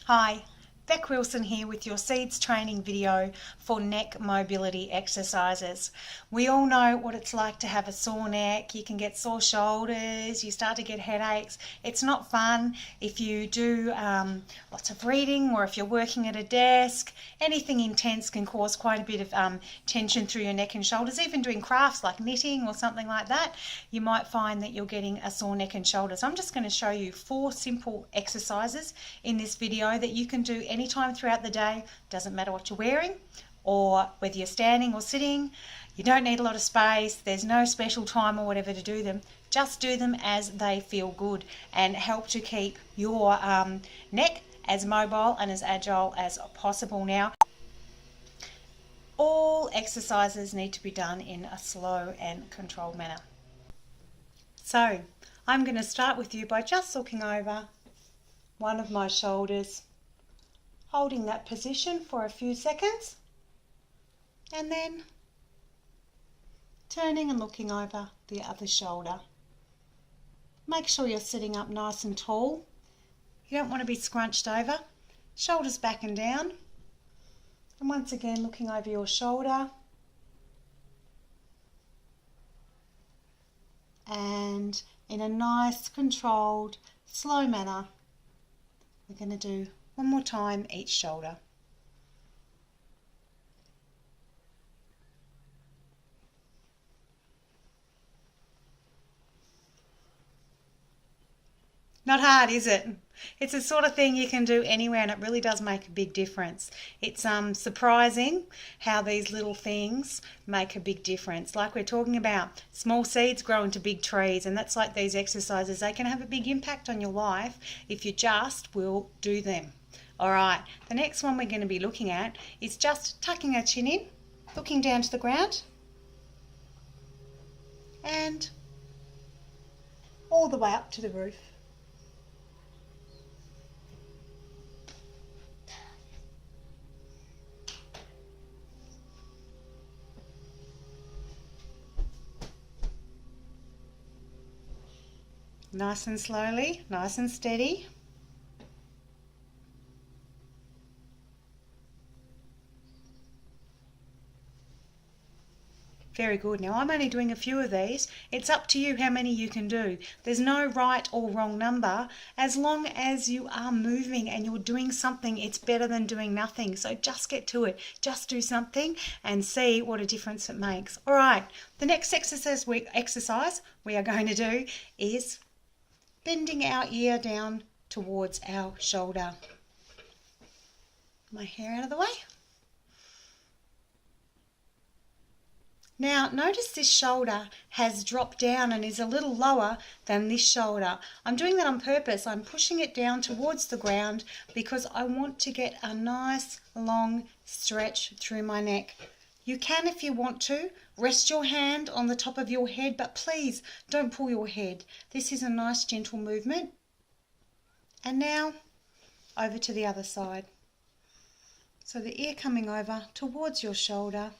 Hi, Beck Wilson here with your SEEDS training video for neck mobility exercises. We all know what it's like to have a sore neck. You can get sore shoulders, you start to get headaches. It's not fun if you do lots of reading or if you're working at a desk. Anything intense can cause quite a bit of tension through your neck and shoulders. Even doing crafts like knitting or something like that, you might find that you're getting a sore neck and shoulders. I'm just going to show you 4 simple exercises in this video that you can do anytime throughout the day. Doesn't matter what you're wearing or whether you're standing or sitting. You don't need a lot of space. There's no special time or whatever to do them. Just do them as they feel good and help to keep your neck as mobile and as agile as possible. Now, all exercises need to be done in a slow and controlled manner. So I'm going to start with you by just looking over one of my shoulders, holding that position for a few seconds, and then turning and looking over the other shoulder. Make sure you're sitting up nice and tall. You don't want to be scrunched over. Shoulders back and down. And once again, looking over your shoulder. And in a nice, controlled, slow manner, we're going to do one more time each shoulder. Not hard, is it? It's the sort of thing you can do anywhere, and it really does make a big difference. It's surprising how these little things make a big difference. Like we're talking about, small seeds grow into big trees, and that's like these exercises. They can have a big impact on your life if you just will do them. All right, the next one we're going to be looking at is just tucking our chin in, looking down to the ground, and all the way up to the roof. Nice and slowly, nice and steady. Very good. Now I'm only doing a few of these. It's up to you how many you can do. There's no right or wrong number. As long as you are moving and you're doing something, it's better than doing nothing. So just get to it. Just do something and see what a difference it makes. All right, the next exercise we are going to do is bending our ear down towards our shoulder. My hair out of the way. Now notice this shoulder has dropped down and is a little lower than this shoulder. I'm doing that on purpose. I'm pushing it down towards the ground because I want to get a nice long stretch through my neck. You can, if you want to, rest your hand on the top of your head, but please don't pull your head. This is a nice gentle movement. And now over to the other side. So the ear coming over towards your shoulder.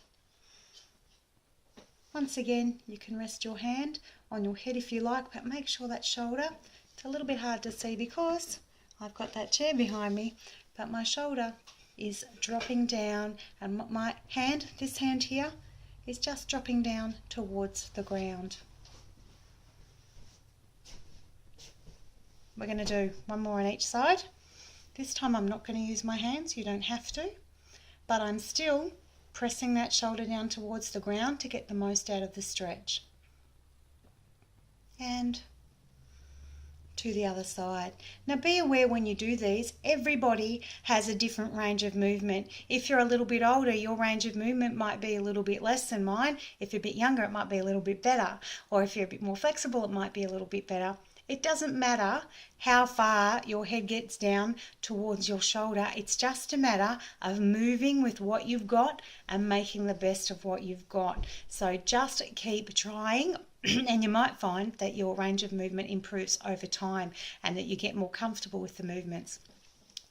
Once again, you can rest your hand on your head if you like, but make sure that shoulder, it's a little bit hard to see because I've got that chair behind me, but my shoulder is dropping down and my hand, this hand here, is just dropping down towards the ground. We're going to do one more on each side. This time I'm not going to use my hands, you don't have to, but I'm still pressing that shoulder down towards the ground to get the most out of the stretch. And to the other side. Now be aware when you do these, everybody has a different range of movement. If you're a little bit older, your range of movement might be a little bit less than mine. If you're a bit younger, it might be a little bit better. Or if you're a bit more flexible, it might be a little bit better. It doesn't matter how far your head gets down towards your shoulder. It's just a matter of moving with what you've got and making the best of what you've got. So just keep trying and you might find that your range of movement improves over time and that you get more comfortable with the movements.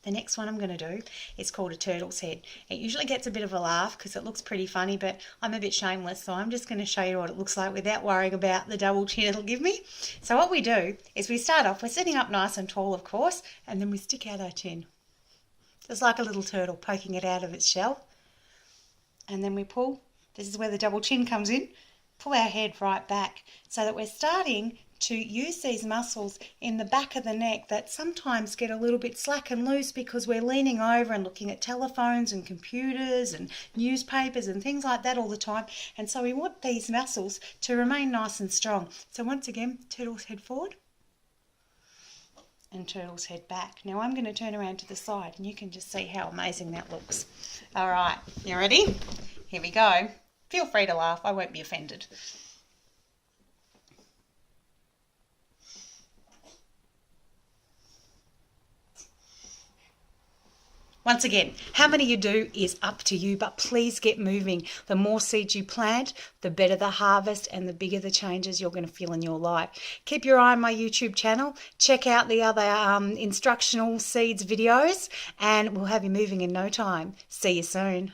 The next one I'm going to do is called a turtle's head. It usually gets a bit of a laugh because it looks pretty funny, but I'm a bit shameless, so I'm just going to show you what it looks like without worrying about the double chin it'll give me. So what we do is we start off, we're sitting up nice and tall, of course, and then we stick out our chin. just like a little turtle poking it out of its shell. And then we pull. This is where the double chin comes in. Pull our head right back so that we're starting to use these muscles in the back of the neck that sometimes get a little bit slack and loose because we're leaning over and looking at telephones and computers and newspapers and things like that all the time. And so we want these muscles to remain nice and strong. So once again, turtle's head forward and turtle's head back. Now I'm going to turn around to the side and you can just see how amazing that looks. All right, you ready? Here we go. Feel free to laugh, I won't be offended. Once again, how many you do is up to you, but please get moving. The more seeds you plant, the better the harvest and the bigger the changes you're going to feel in your life. Keep your eye on my YouTube channel. Check out the other instructional seeds videos and we'll have you moving in no time. See you soon.